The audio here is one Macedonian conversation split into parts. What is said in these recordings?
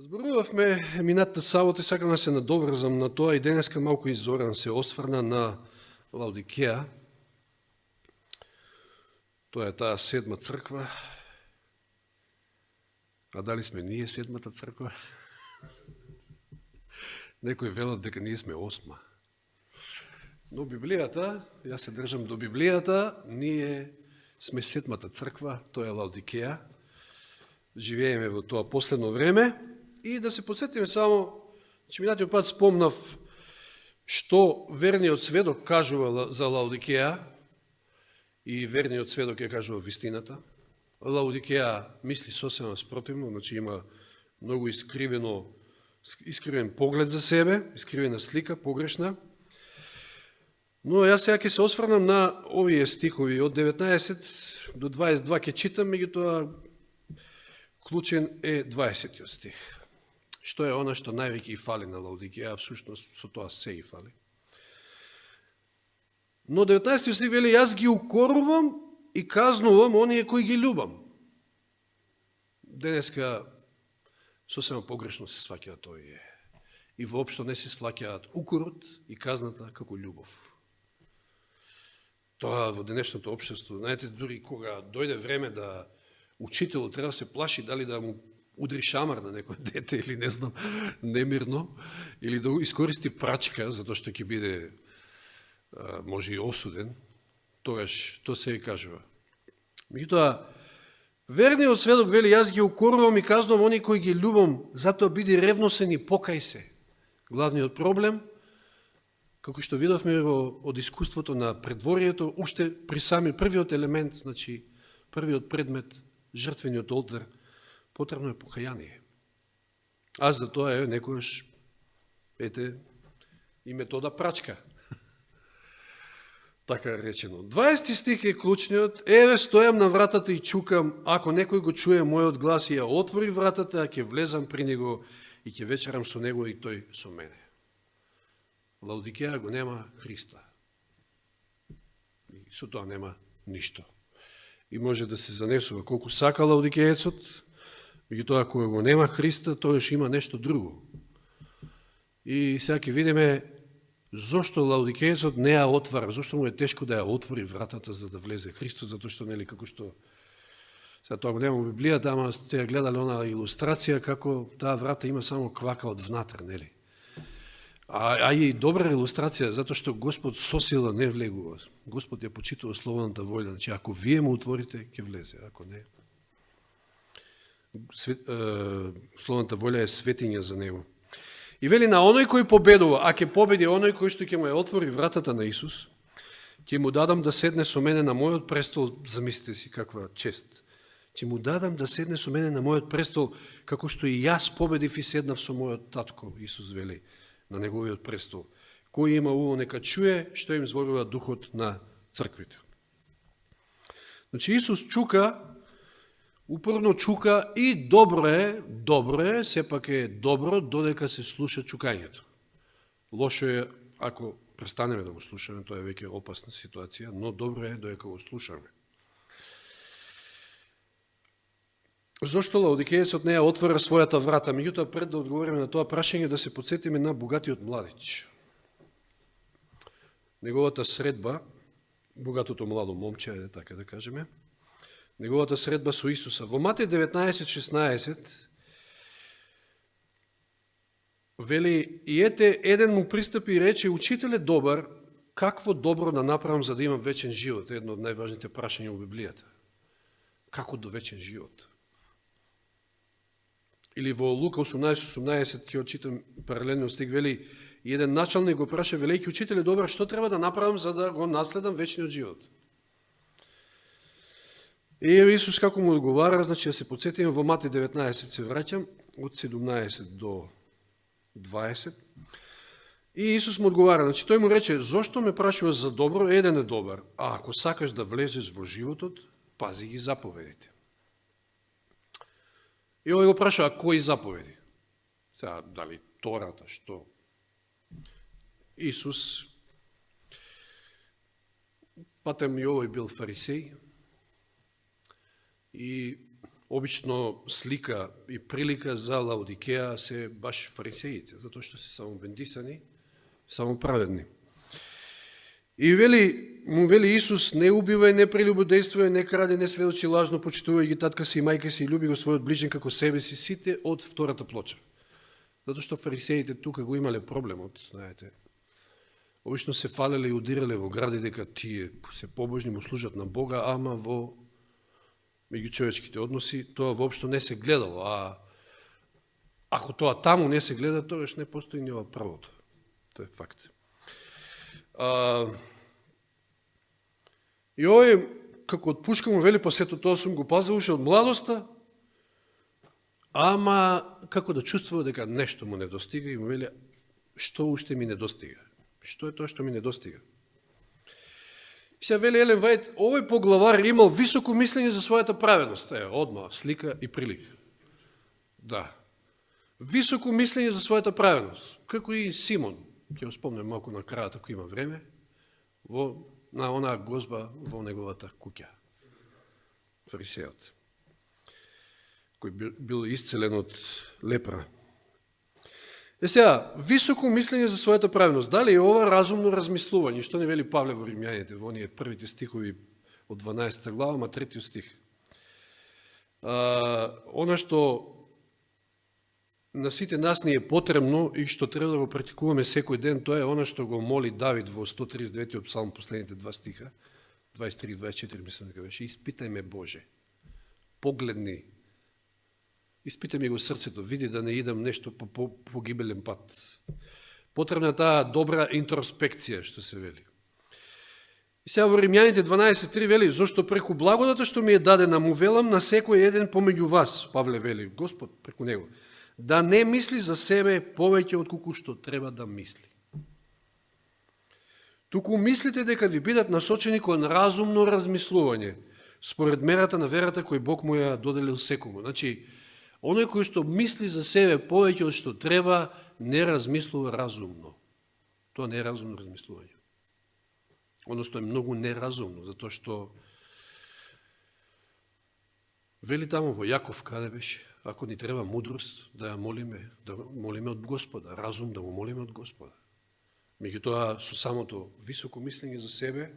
Зборувавме минатата сабота и сакам да се надоврзам на тоа и денеска малку и Зоран се осврна на Лаодикеја. Тоа е таа седма црква. А дали сме ние седмата црква? Некои велат дека ние сме осма. Но Библијата, јас се држам до Библијата, ние сме седмата црква, тоа е Лаодикеја. Живееме во тоа последно време. И да се подсетиме само, че минатиот пат спомнав што верниот сведок кажува за Лаодикеја и верниот сведок ја кажува вистината. Лаодикеја мисли сосема спротивно, значи има многу искривен поглед за себе, искривена слика, погрешна. Но јас сега ќе се осврнам на овие стихови од 19 до 22 ќе читам, меѓутоа клучен е 20 стих. Што е она што највеќе и фали на Лаодикеја, всушност со тоа се и фали. Но 19 стих вели, јас ги укорувам и казнувам оние кои ги љубам. Денеска сосема погрешно се сваќаат овие. И воопшто не се сваќаат укорот и казната како љубов. Тоа во денешното општество, знаете, дури кога дојде време да учителот треба да се плаши дали да му удри шамар на некој дете или не знам, немирно, или да искористи прачка, затоа што ќе биде може и осуден, тогаш тоа се и кажува. Меѓутоа, верниот сведок вели, јас ги укорувам и казнувам они кои ги љубам, затоа биди ревносен и покај се. Главниот проблем, како што видовме од искуството на предворието, уште при сами првиот елемент, значи првиот предмет, жртвениот олтар, потребно е покаяние. А за тоа е некојаш, ете, и метода прачка. Така речено. 20 стих е клучниот. Еве, стојам на вратата и чукам, ако некој го чуе мојот глас и ја отвори вратата, ќе влезам при него и ќе вечерам со него и тој со мене. Лаодикеја го нема Христа. И со тоа нема ништо. И може да се занесува колку сака Лаодикејецот, меѓутоа кога го нема Христа, тојаш има нешто друго. И сега ќе видиме зошто Лаодикејецот не ја отвара, зошто му е тешко да ја отвори вратата за да влезе Христос, затоа што, нели, како што сега тоа го нема во Библијата, ама сте ја гледале она илустрација како таа врата има само квака од внатре, нели? А и добра илустрација, затоа што Господ со сила не влегува. Господ ја почитува слободната воља, значи ако вие му отворите, ќе влезе, ако не. Слободната воља е светиња за него. И вели на оној кој победува, а ќе победи оној кој што ќе му ја отвори вратата на Исус, ќе му дадам да седне со мене на мојот престол, замислите си каква чест. Ќе му дадам да седне со мене на мојот престол, како што и јас победив и седнав со мојот татко, Исус вели, на неговиот престол. Кој има уво нека чуе што им зборува духот на црквите. Значи Исус чука, упорно чука и добро е, сепак е добро додека се слуша чукањето. Лошо е ако престанеме да го слушаме, тоа е веќе опасна ситуација, но добро е додека го слушаме. Зошто Лаодикејецот не ја отвора својата врата? Меѓутоа, пред да одговориме на тоа прашање, да се подсетиме на богатиот младич. Неговата средба, богатото младо момче, така да кажеме, неговата средба со Исуса. Во Матеј 19:16 вели, и ете, еден му пристапи и рече, учителе добар, какво добро да направам за да имам вечен живот? Едно од најважните прашања во Библијата. Како до вечен живот? Или во Лука 18:18 ќе очитам паралелниот стих, вели, и еден началник го праша, велејќи, учителе добар, што треба да направам за да го наследам вечниот живот? И Исус како му одговара, значи да се подсетиме во Матеј 19 се враќам, од 17 до 20. И Исус му одговара, значи тој му рече, зошто ме прашуваш за добро, еден е добар, а ако сакаш да влезеш во животот, пази ги заповедите. И овој го праша, а кои заповеди? Сега, дали Тората, што? Исус, патем и овој бил фарисеј, и обично слика и прилика за Лаодикеја се баш фарисеите, затоа што се само бендисани, само праведни. И му вели Исус, не убивај, не прелюбодејствувај, не краде, не сведочи лажно, почитувај ги татка си и мајка си и люби го својот ближен како себе си, сите од втората плоча. Затоа што фарисеите тука го имале проблемот, знаете. Обично се фалеле и удирале во гради дека тие се побожни, му служат на Бога, ама во меѓучовечките односи тоа воопшто не се гледало, а ако тоа таму не се гледа, тогаш не постои ни ова правото. Тоа е факт. И овој, како од пушка му вели, па сето тоа сум го пазил уште од младоста, ама како да чувствува дека нешто му недостига и му вели, што уште ми недостига? Што е тоа што ми недостига? И сега вели Елен Вајд, овој поглавар имал високо мислење за својата праведност. Одма, слика и прилика. Да. Високо мислење за својата праведност. Како и Симон, ќе го спомнем малку на крајот, ако има време, на онаа гозба во неговата куќа. Фарисеот, кој бил исцелен од лепра. Сега, високо мислење за својата праведност. Дали е ова разумно размислување? Што не вели Павле во Римјаните, во оние првите стихови од 12 глава, ма 3 стих. Она што на сите нас ни е потребно и што треба да го практикуваме секој ден, тоа е она што го моли Давид во 139 псалм, последните 2 стиха, 23 и 24, мислам дека беше. Испитај ме, Боже, погледни, испитај ми го срцето, види да не идам нешто по погибелен пат. Потребна е таа добра интроспекција, што се вели. И сега во Римјаните 12.3 вели, зашто преку благодата што ми е дадена му велам на секој еден помеѓу вас, Павле вели, Господ преку него, да не мисли за себе повеќе од колку што треба да мисли. Туку мислите дека ви бидат насочени кон разумно размислување, според мерата на верата кој Бог му ја доделил секому. Значи, оној кој што мисли за себе повеќе од што треба, не размислува разумно. Тоа не е разумно размислување. Односно е многу неразумно, затоа што вели таму во Јаков, каде беше, ако ни треба мудрост, да ја молиме од Господа, разум да го молиме од Господа. Меѓутоа, со самото високо мислење за себе,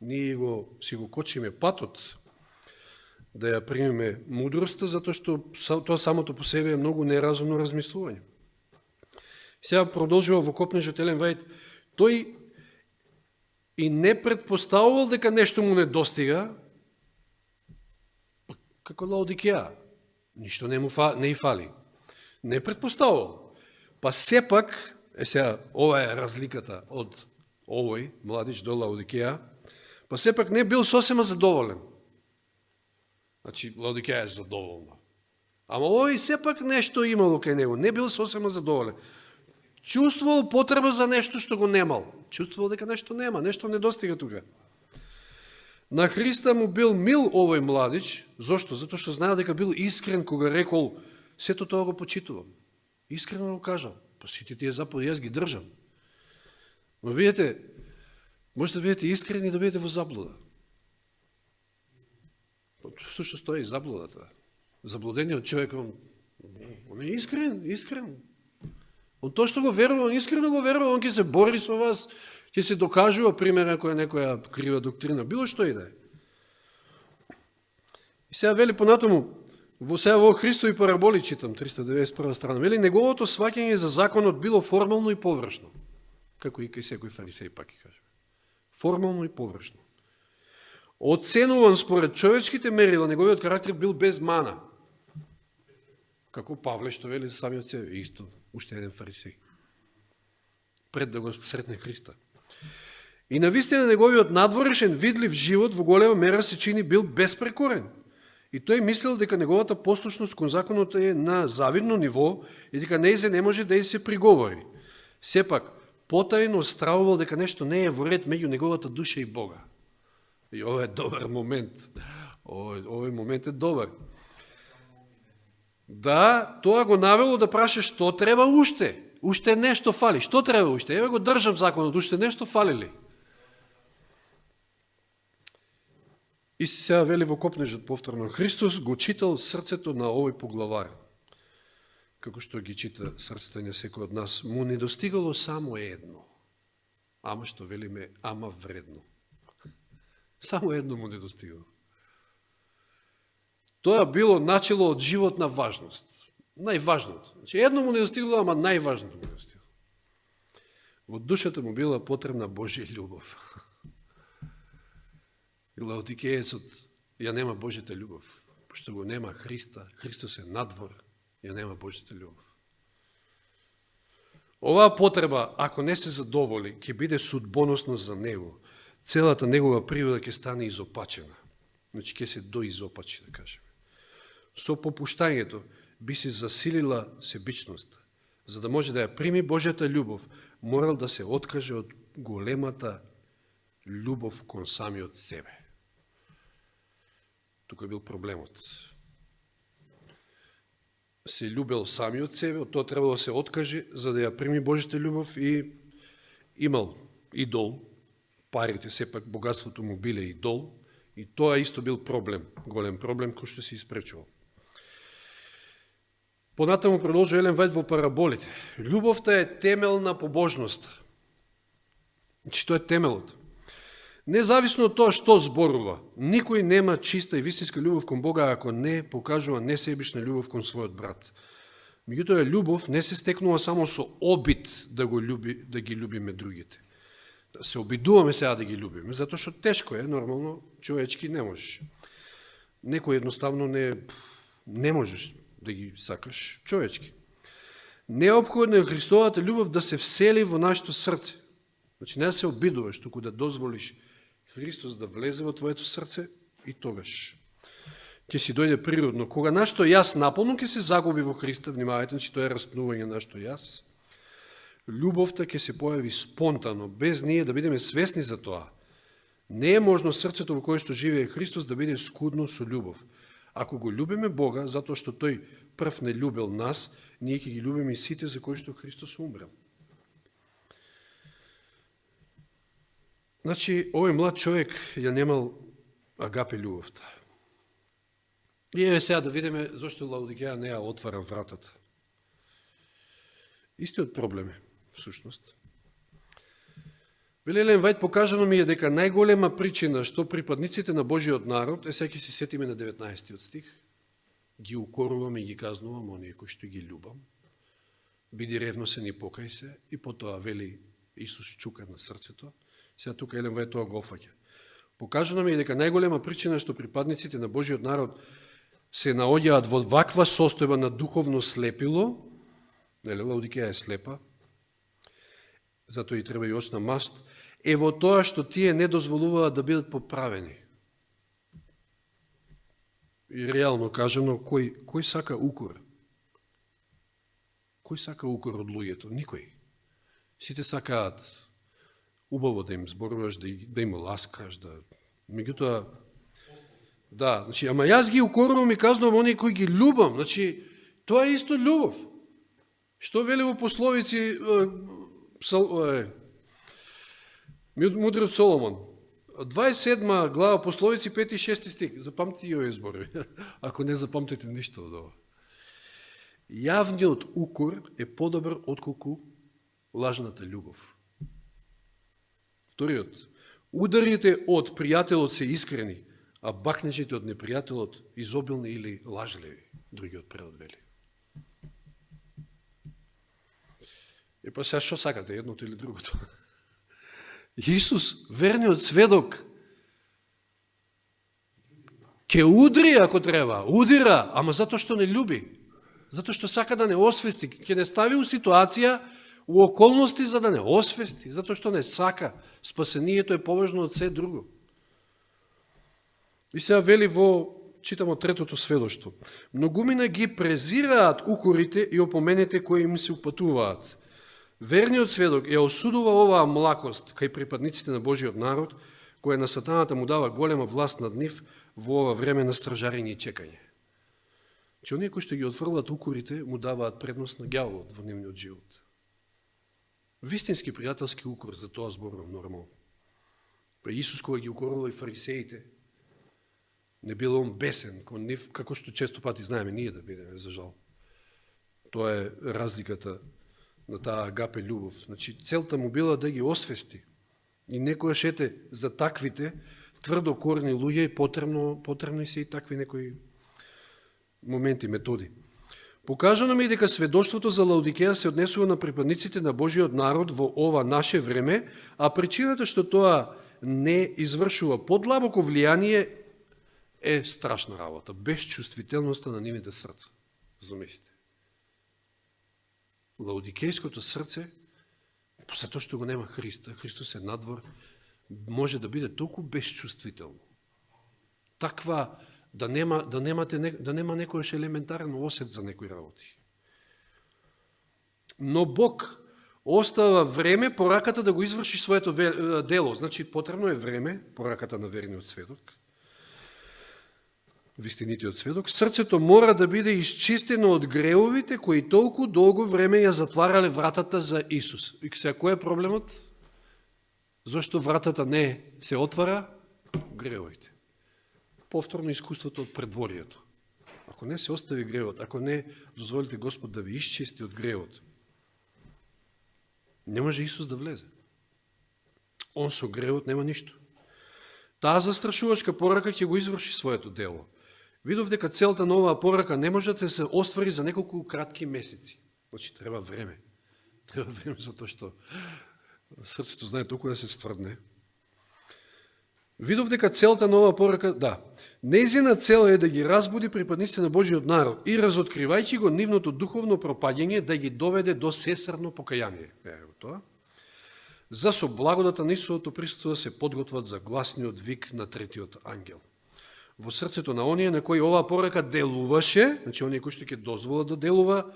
ние си го кочиме патот да ја примеме мудроста, затоа што тоа самото по себе е многу неразумно размислување. Сега продолжува во копнежот Елен Вајд, тој и не предпоставувал дека нешто му недостига, како Лаодикеја, ништо не и фали. Не предпоставувал. Па сепак, сега, ова е разликата од овој младич до Лаодикеја, па сепак не бил сосема задоволен. Значи, Лаодикеја е задоволна. Ама овој сепак нешто имало кај него, не бил сосема задоволен. Чувствувал потреба за нешто што го немал. Чувствувал дека нешто нема, нешто недостига тука. На Христа му бил мил овој младич, зошто? Затоа што знае дека бил искрен кога рекол, сето тоа го почитувам. Искрено го кажал, па сите тие заповеди јас ги држам. Но видите, можете да бидете искрени и да бидете во заблуда. Што стои и заблудата? Заблудениот човек, он е искрен. Он тоа што го верува, он искрено го верува, он ќе се бори со вас, ќе се докажува, пример, ако е некоја крива доктрина, било што и да е. И сега вели понатаму, во Христови параболи читам, 391 страна, вели, неговото сваќање за законот било формално и површно, како и кај секој фарисеј пак ќе кажа. Формално и површно. Оценуван според човечките мерила, неговиот карактер бил без мана. Како Павле што вели за самиот себе, исто, уште еден фарисеј. Пред да го сретне Христа. И навистина неговиот надворешен, видлив живот во голема мера се чини бил безпрекорен. И тој мислил дека неговата послушност кон законот е на завидно ниво и дека нејзе не може да и се приговори. Сепак, потајно стравувал дека нешто не е во ред меѓу неговата душа и Бога. И ова е добар момент. Овој момент е добар. Да, тоа го навело да праша што треба уште. Уште нешто фали. Што треба уште? Еве го држам законот, уште нешто фали ли? И сега вели во копнежот повторно, Христос го читал срцето на овој поглавар, како што ги чита срцето на секој од нас, му не достигало само едно, ама што велиме, ама вредно. Само едно му не достигало. Тоа било начело од животна важност. Најважното. Значи, едно му не достигало, ама најважното му не достигало. Во душата му била потребна Божја љубов. И лаодикеецот ја нема Божјата љубов. Пошто го нема Христа, Христос е надвор, ја нема Божјата љубов. Оваа потреба, ако не се задоволи, ќе биде судбоносна за него. Целата негова природа ќе стане изопачена. Значи, ќе се доизопачи, да кажеме. Со попуштањето би се засилила себичноста. За да може да ја прими Божјата љубов, морал да се откаже од големата љубов кон самиот себе. Тука бил проблемот. Се љубел самиот себе, од тоа требало да се откаже, за да ја прими Божјата љубов и имал идол, парите, сепак богатството му биле идол, и тоа исто бил проблем, голем проблем, кој што се испречувал. Понатаму продолжува Елен Вајт во параболите. Љубовта е темел на побожноста. Значи, тоа е темелот. Независно од тоа што зборува, никој нема чиста и вистинска љубов кон Бога ако не покажува несебична љубов кон својот брат. Меѓутоа, љубов не се стекнува само со обид да ги љубиме другите. Да се обидуваме сега да ги љубиме, затоа што тешко е, нормално, човечки не можеш. Некој едноставно не можеш да ги сакаш човечки. Неопходно е Христовата љубов да се всели во нашето срце. Значи, не да се обидуваш, туку да дозволиш Христос да влезе во твоето срце и тогаш ќе си дојде природно. Кога нашето јас наполно ќе се загуби во Христа, внимавајте, значи тоа е распнување на нашето јас, љубовта ќе се појави спонтано, без ние да бидеме свесни за тоа. Не е можно срцето во кое што живее Христос да биде скудно со љубов. Ако го љубиме Бога, затоа што Тој прв не љубел нас, ние ќе ги љубиме и сите за кои што Христос умрел. Значи, овој млад човек ја немал агапе љубовта. И еве сега да видиме зашто Лаодикеја не ја отвара вратата. Истиот проблем е, всушност. Вели Елен Вајт, покажано ми е дека најголема причина што припадниците на Божиот народ, сега ќе се сетиме на 19 стих, ги укорувам и ги казнувам оние кои што ги љубам, биди ревносен и покај се, и потоа вели Исус чука на срцето. Сега тука Елен Вајт тоа го фаќа. Покажано ми е дека најголема причина што припадниците на Божиот народ се наоѓаат во ваква состојба на духовно слепило, нели, Лаодикеја е слепа, затоа и треба и очна маст, е во тоа што тие не дозволуваат да бидат поправени. И реално кажано, кој сака укор? Кој сака укор од луѓето? Никој. Сите сакаат убаво да им зборуваш, да им ласкаш, да... Меѓутоа, да, значи, ама јас ги укорувам и казнувам оние кои ги љубам. Значи, тоа е исто љубов. Што вели во пословици мудрот Соломон? 27 глава пословици 5 и 6 стих. Запамтите и овие зборови, ако не запамтите ништо од ова. Јавниот укор е подобар отколку лажната љубов. Вториот. Ударите од пријателот се искрени, а бакнежите од непријателот изобилни или лажливи. Другиот превод вели. И па сега шо сакате, едното или другото? Исус, верниот сведок, ќе удри ако треба, удира, ама затоа што не љуби, затоа што сака да не освести, ќе не стави у ситуација, у околности за да не освести, затоа што не сака, спасението е поважно од се друго. И сега вели читамо третото сведоштво. Многумина ги презираат укорите и опомените кои им се упатуваат. Верниот сведок ја осудува оваа млакост кај припадниците на Божиот народ, која на сатаната му дава голема власт над нив во ова време на стражарење и чекање. Че оние кои што ги отфрлат укорите му даваат предност на ѓаволот во нивниот живот. Вистински пријателски укор, за тоа зборувам нормално. Па Исус кој ги укорува и фарисеите, Не бил он бесен, како што често пати знаеме ние да бидеме, за жал. Тоа е разликата на таа агапе љубов. Значи, целта му била да ги освести. И некојаш ете за таквите тврдокорни луѓе потребни се и такви некои моменти, методи. Покажано ми дека сведоштвото за Лаодикеја се однесува на припадниците на Божиот народ во ова наше време, а причината што тоа не извршува подлабоко влијание е страшна работа, безчувствителноста на нивните срца. Замислите. Лаодикејското срце, затоа што го нема Христа, Христос е надвор, може да биде толку безчувствително. Таква, да нема некојаш елементарен осет за некои работи. Но Бог остава време пораката да го изврши своето дело. Значи, потребно е време, пораката на верниот сведок, вистинитиот сведок, срцето мора да биде изчистено од греовите кои толку долго време ја затварале вратата за Исус. И сега, кој е проблемот? Зошто вратата не се отвара? Греовите. Повторно искуството од предворието. Ако не се остави греот, ако не дозволите Господ да ви изчисти од греот, не може Исус да влезе. Он со греот нема ништо. Таа застрашувачка порака ќе го изврши своето дело. Видов дека целта на оваа порака не може да се оствари за неколку кратки месеци. Значи, треба време. Треба време затоа што срцето знае толку да се стврдне. Видов дека целта на оваа порака, нејзина цел е да ги разбуди припадниците на Божиот народ и разоткривајќи го нивното духовно пропаѓање, да ги доведе до сесарно покаяние. Ево тоа. За со благодата на Исусовото присуство се подготват за гласниот вик на третиот ангел. Во срцето на оние на кои оваа порака делуваше, значи оние кои што ќе дозволат да делува,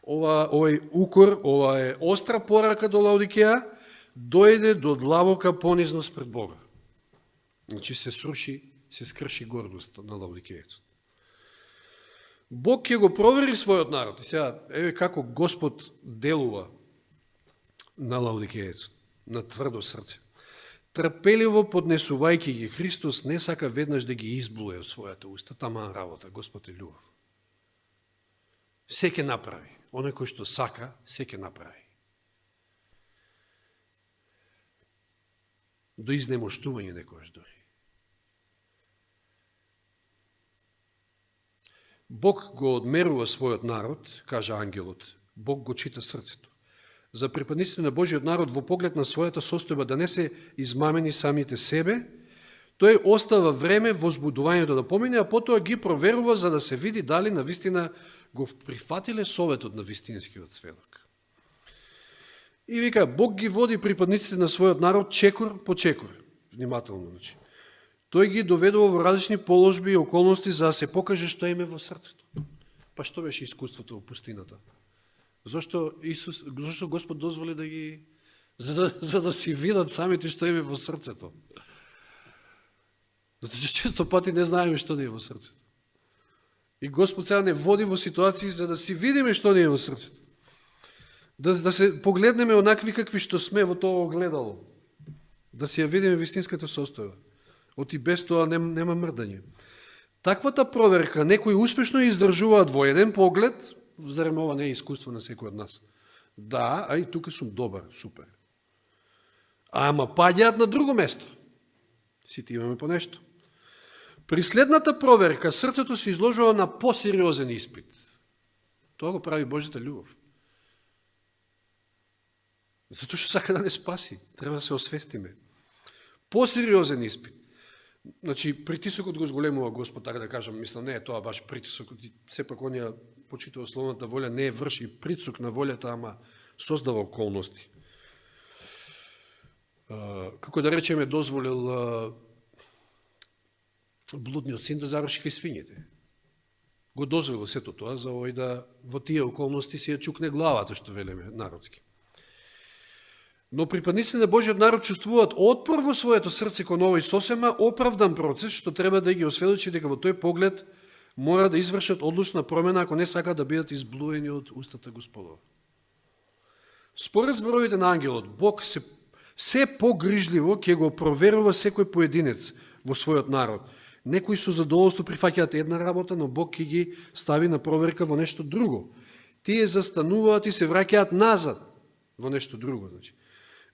овој укор, ова е остра порака до Лаодикеја, дојде до длабока понизност пред Бога. Значи се скрши гордост на Лаодикејецот. Бог ќе го провери својот народ. И сега, еве како Господ делува на Лаодикејецот, на тврдо срце. Трпеливо поднесувајќи ги, Христос не сака веднаш да ги изблуе од својата уста. Таман работа, Господ е љубов. Се ќе направи. Оној кој што сака, се ќе направи. До изнемоштување некојаш дори. Бог го одмерува својот народ, кажа ангелот. Бог го чита срцето. За припадниците на Божиот народ во поглед на својата состојба да не се измамени самите себе, тој остава време возбудувањето да помине, а потоа ги проверува за да се види дали навистина го прифатиле советот на вистинскиот сведок. И вика, Бог ги води припадниците на својот народ чекор по чекор. Внимателно, значи. Тој ги доведува во различни положби и околности за да се покаже што им е во срцето. Па што беше искуството во пустината? Зошто Господ дозволи да ги... За да си видат самите што им е во срцето. Затоа че често пати не знаеме што ни е во срцето. И Господ сега не води во ситуации за да си видиме што ни е во срцето. Да се погледнеме онакви какви што сме во тоа огледало. Да си ја видиме вистинската состојба. Оти без тоа нема мрдање. Таквата проверка некои успешно издржуваат во еден поглед, зарем ова не е искуство на секој од нас. Да, а и тука сум добар, супер. Ама паѓаат на друго место. Сите имаме по нешто. При следната проверка срцето се изложува на посериозен испит. Тоа го прави Божјата љубов. Затоа што сака да не спаси. Треба да се освестиме. Посериозен испит. Значи, притисокот го зголемува Господ, така да кажам, мислам, не е тоа баш притисокот. Сепак онија почитува словната волја, не е врши притисок на волјата, ама создава околности. Како да речеме, дозволил блудниот син да заврши кај свињите. Го дозволил сето тоа за овој да во тие околности си ја чукне главата, што велеме народски. Но припадниците на Божиот народ чувствуваат отпор во своето срце кон овој сосема оправдан процес, што треба да ги осведочи дека во тој поглед мора да извршат одлучна промена ако не сакаат да бидат изблуени од устата Господова. Според зборовите на ангелот, Бог се погрижливо ќе го проверува секој поединец во својот народ. Некои со задоволство прифаќаат една работа, но Бог ќе ги стави на проверка во нешто друго. Тие застануваат и се враќаат назад во нешто друго. Значи,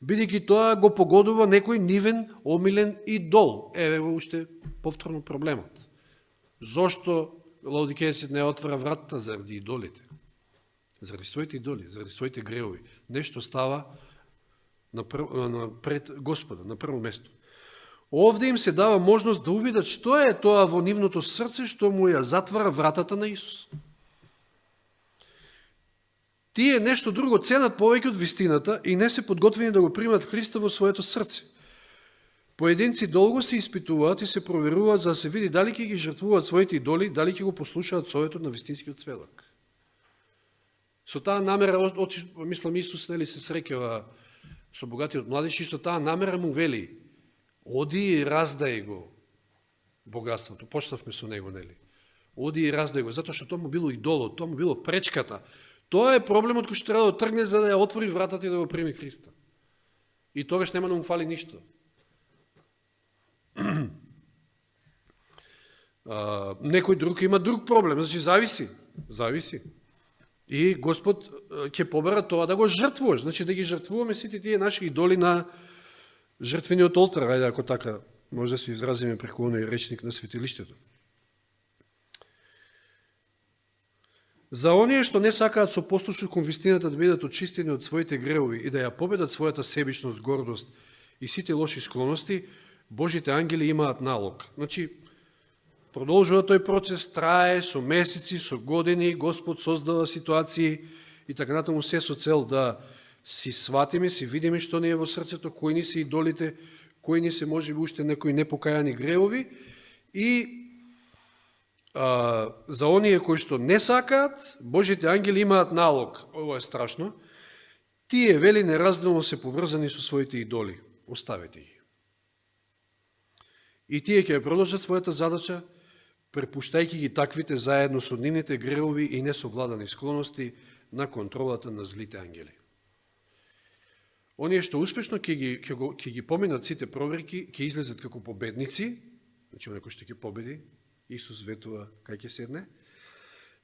бидејќи тоа го погодува некој нивен омилен идол. Еве го уште повторно проблемот. Зошто лаодикејците не отвара вратата заради идолите? Заради своите идоли, заради своите греови. Нешто става пред Господа, на прво место. Овде им се дава можност да увидат што е тоа во нивното срце што му ја затвара вратата на Исус. Тие нешто друго ценат повеќе од вистината и не се подготвени да го примат Христа во своето срце. Поединци долго се испитуваат и се проверуваат за да се види дали ќе ги жртвуваат своите идоли, дали ќе го послушаат советот на вистинскиот сведок. Со таа намера, мислам Исус нели се среќава со богатиот младиш и што таа намера му вели: оди и раздај го богатството. Почнавме со него, нели? Оди и раздај го, затоа што тоа му било идолот, тоа му било пречката. Тоа е проблемот кој што треба да тргне за да ја отвори вратата и да го прими Христа. И тогаш нема да му фали ништо. Некој друг има друг проблем, значи зависи. И Господ ќе побара тоа да го жртвуваш, значи да ги жртвуваме сите тие наши идоли на жртвениот олтар, ајде ако така може да се изразиме преку оној речник на светилиштето. За оние што не сакаат со послушност кон вистината да бидат очистени од своите греови и да ја победат својата себичност, гордост и сите лоши склоности, Божите ангели имаат налог. Значи, продолжува тој процес, трае со месеци, со години, Господ создава ситуации и така натаму се со цел да си сватиме, си видиме што не е во срцето, кои ни се идолите, кои ни се може би уште некои непокајани греови и за оние кои што не сакаат, Божите ангели имаат налог. Ово е страшно. Тие вели неразделно се поврзани со своите идоли. Оставете ги. И тие ќе продолжат својата задача, препуштајќи ги таквите заедно со нивните греови и несовладани склоности на контролата на злите ангели. Оние што успешно ќе ги поминат сите проверки, ќе излезат како победници, значи оној кој што ќе победи, Исус ветува кај ќе седне,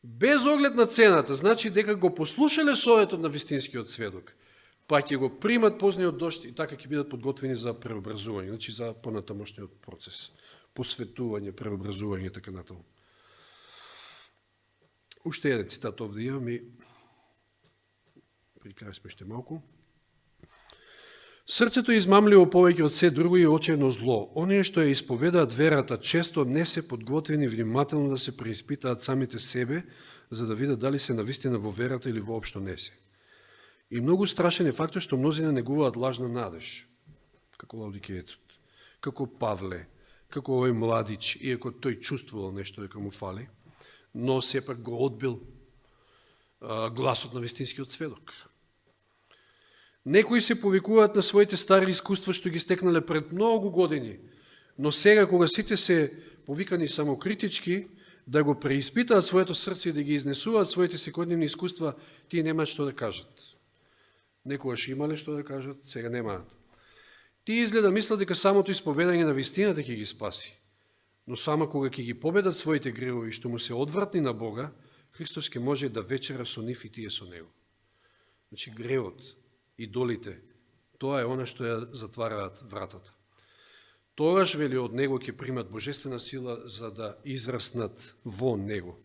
без оглед на цената, значи дека го послушале советот на вистинскиот сведок, па ќе го примат позниот дожд и така ќе бидат подготвени за преобразување, значи за понатамошниот процес, посветување, преобразување и така натаму. Уште еден цитат овде имам и при крај сме уште малку. Срцето е измамливо повеќе од се друго и очевно зло. Оние што ја исповедаат верата често не се подготвени внимателно да се преиспитаат самите себе, за да видат дали се навистина во верата или воопшто не се. И многу страшен е фактот што мнозина негуваат лажна надеж, како лаодикејцот, како Павле, како овој младич, иако тој чувствувал нешто дека му фали, но сепак го одбил гласот на вистинскиот сведок. Некои се повикуваат на своите стари искуства што ги стекнале пред многу години, но сега кога сите се повикани самокритички да го преиспитаат своето срце и да ги изнесуваат своите секојдневни искуства, тие немаат што да кажат. Некогаш имале што да кажат, сега немаат. Тие изгледа мислат дека самото исповедање на вистината ќе ги спаси, но само кога ќе ги победат своите греови што му се одвратни на Бога, Христос ќе може да вечера со нив и тие со него. Значи гревот, идолите, тоа е она што ја затвараат вратата. Тогаш, вели, од него ќе примат божествена сила за да израснат во него.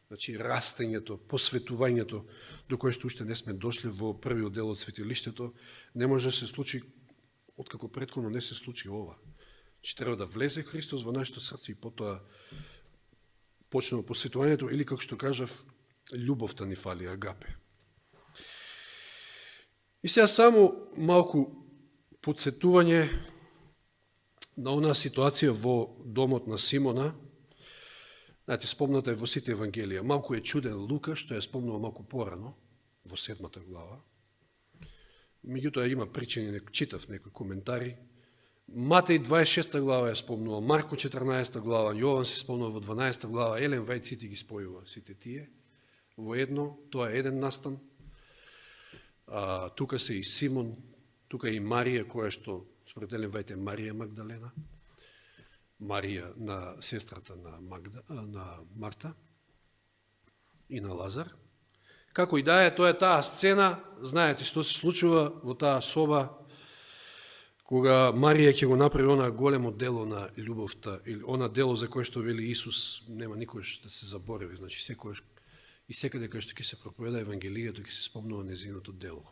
Значи растењето, посветувањето, до кое што уште не сме дошли во првиот дел од светилиштето, не може да се случи, откако претходно не се случи ова. Че треба да влезе Христос во нашето срце и потоа почнува посветувањето или, како што кажав, љубовта ни фали, агапе. И сега само малку подсетување на онаа ситуација во домот на Симона. Знаете, спомната е во сите Евангелија. Малку е чуден Лука, што ја спомнува малку порано, во 7 глава. Меѓутоа има причини, читав некои коментари. Матеј 26 глава ја спомнува, Марко 14 глава, Јован се спомнува во 12 глава, Елен Вајд сите ги спојува, сите тие. Во едно, тоа е еден настан. Тука се и Симон, тука и Марија, која што според Елен Вајд е Марија Магдалена. Марија, на сестрата на Марта и на Лазар. Како и да е, тоа е таа сцена, знаете што се случува во таа соба, кога Марија ќе го направи она големо дело на љубовта, или она дело за кое што вели Исус, нема никош да се заборави, значи секојаш и секаде кај што ќе се проповеда Евангелието, ќе се спомнува незиното дело.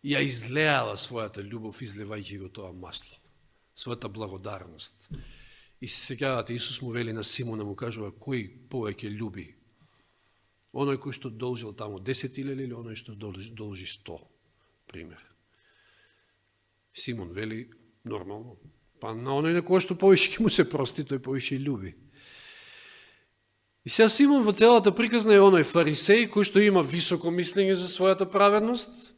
Ја излеала својата љубов, излевајќи го тоа масло, својата благодарност. И се сеќавате, Исус му вели на Симона, му кажува, кој повеќе љуби? Оној кој што должил тамо 10.000 или оној што должи 100, пример. Симон вели, нормално, па на оној на кој што повише ќе му се прости, тој повише љуби. И сега Симон во целата приказна е оној фарисеј кој што има високо мислење за својата праведност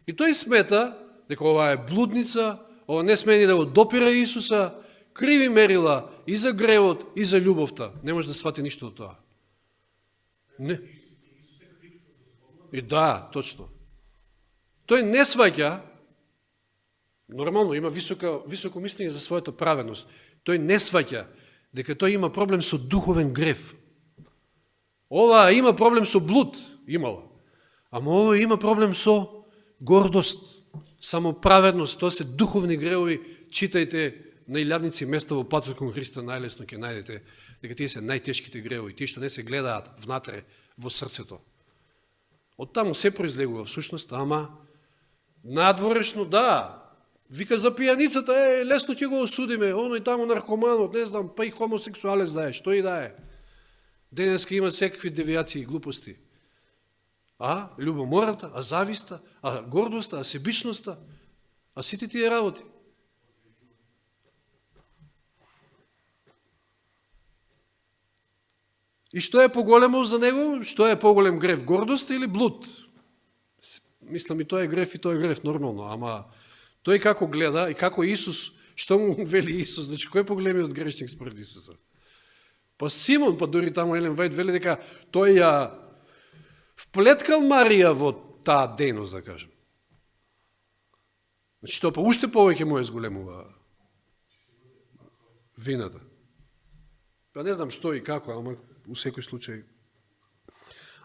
и тој смета дека ова е блудница, ова не смее ни да го допира Исуса, криви мерила и за гревот и за љубовта. Не може да свати ништо од тоа. Не. И да, точно. Тој не сваќа, нормално има високо мислење за својата праведност, тој не сваќа дека тој има проблем со духовен грев. Ова има проблем со блуд, имала. Ама ова има проблем со гордост, самоправедност, тоа се духовни гревови. Читајте на илјадници места во патот кон Христа, најлесно ќе најдете дека тие се најтешките гревови, тие што не се гледаат внатре во срцето. Од таму се произлегува всушност, ама надворешно да. Вика за пијаницата, лесно ќе го осудиме, оној таму наркоманот, не знам, па и хомосексуалец да е, што и да е. Денеска има секакви девијации и глупости. А љубомората, а зависта, а гордоста, а себичноста, а сите тие работи. И што е поголемо за него? Што е поголем грев? Гордост или блуд? Мислам и тоа е грев, и тоа е грев, нормално, ама тој како гледа и како Исус, што му вели Исус, значи кој е поголемиот грешник според Исуса? Па Симон, па дори таму Елен Вајд вели дека тој ја вплеткал Марија во таа дејност, да кажем. Значи тоа па уште повеќе му е зголемува вината. Па не знам што и како, ама у секој случај.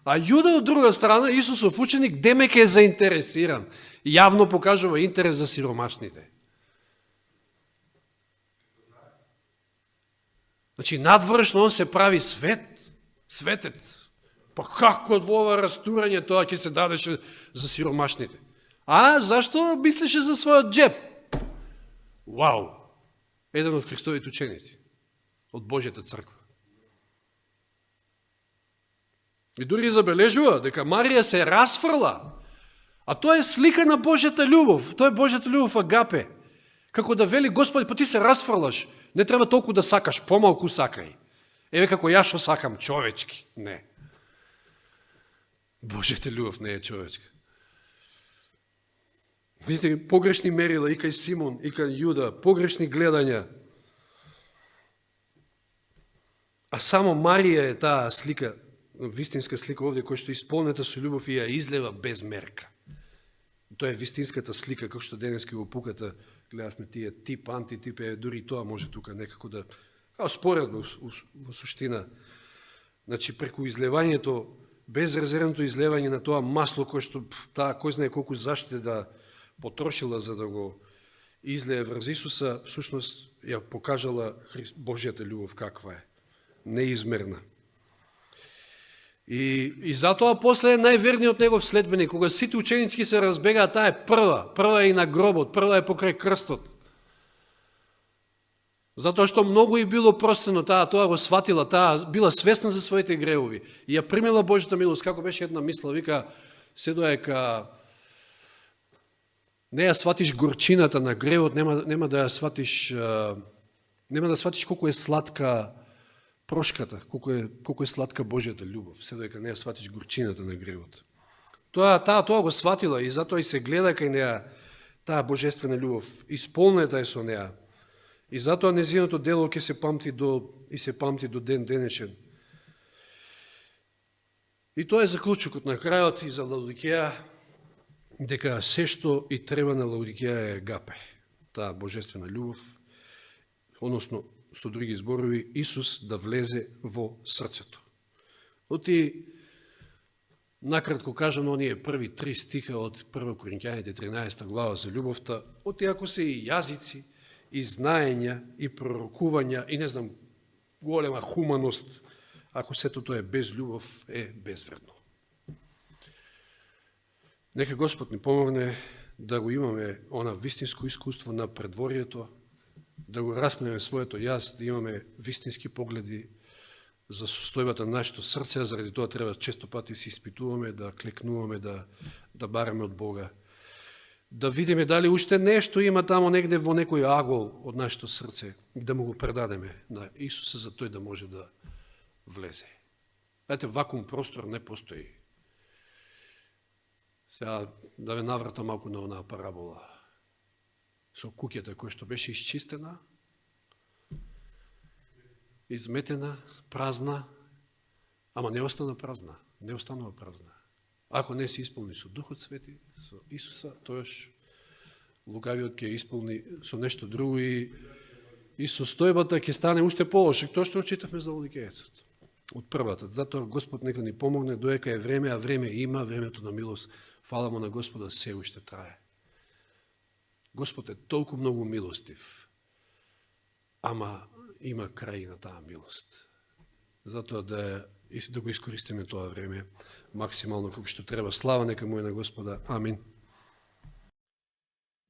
А Јуда од друга страна, Исусов ученик, демек е заинтересиран. Јавно покажува интерес за сиромашните. Значи, надворешно он се прави светец. Па како во ова растурање тоа ќе се дадеше за сиромашните? А зашто мислеше за својот джеб? Вау! Еден од Христовите ученици. Од Божјата црква. И дури забележува дека Марија се расфрла, а тоа е слика на Божјата љубов. Тоа е Божјата љубов агапе. Како да вели Господи, па ти се расфрлаш, не треба толку да сакаш, помалку сакај. Еве како ја што сакам, човечки. Не. Божјата љубов не е човечка. Видите, погрешни мерила и кај Симон, и кај Јуда, погрешни гледања. А само Марија е таа слика, вистинска слика овде, која што исполнета со љубов и ја излева без мерка. Тоа е вистинската слика, како што денески во пуката гледавме тие тип, антитип, дури тоа може тука некако да... Као споредно во суштина. Значи, преку излевањето, безрезервното излевање на тоа масло, кое што таа, кој знае колку заштите да потрошила за да го излее врз Исуса, всушност ја покажала Божјата љубов каква е. Неизмерна. И затоа после е најверниот негов следбеник, кога сите ученици се разбегаат, таа е прва е и на гробот, прва е покрај крстот. Затоа што многу и било простено, тоа го сватила, таа била свесна за своите гревови и ја примила Божјата милост. Како беше една мисла, вика, се доека не ја сватиш горчината на гревот, нема да ја сватиш, нема да сватиш колку е сладка прошката, колку е сладка Божјата љубов, се доека не ја сватиш горчината на гревот. Тоа го сватила и затоа и се гледа кај неа таа божествена љубов, исполнета е со неа. И затоа незиното дело ќе се памти до ден денешен. И тоа е заклучокот на крајот и за Лаодикеја, дека се што и треба на Лаодикеја е агапе, таа божествена љубов, односно, со други зборови, Исус да влезе во срцето. Оти, накратко кажано, оние први 3 стиха од 1 Коринќаните 13 глава за љубовта, оти ако се и јазици, и знаења, и пророкувања, и не знам, голема хуманост, ако сето тоа е без љубов, е безвредно. Нека Господ ни помогне да го имаме она вистинско искуство на предворието, да го распнеме своето јас, да имаме вистински погледи за состојбата на нашето срце, заради тоа треба често пати се испитуваме, да клекнуваме, да бараме од Бога, да видиме дали уште нешто има тамо негде во некој агол од нашето срце и да му го предадеме на Исуса за тој да може да влезе. Знаете, вакуум простор не постои. Сега да ве навратам малку на онаа парабола со куќата која што беше исчистена, изметена, празна, ама не остана празна, не останува празна. Ако не се исполни со Духот Свети, со Исуса, тоаш лугавиот ќе исполни со нешто друго и состојбата ќе стане уште полоша, тоа што читавме за Лаодикејецот. Од првата. Затоа Господ нека ни помогне, доека е време, а време има, времето на милост. Фала му на Господа, се уште трае. Господ е толку многу милостив, ама има крај на таа милост. Затоа да го искористиме тоа време максимално како што треба. Слава нека му е на Господа. Амин.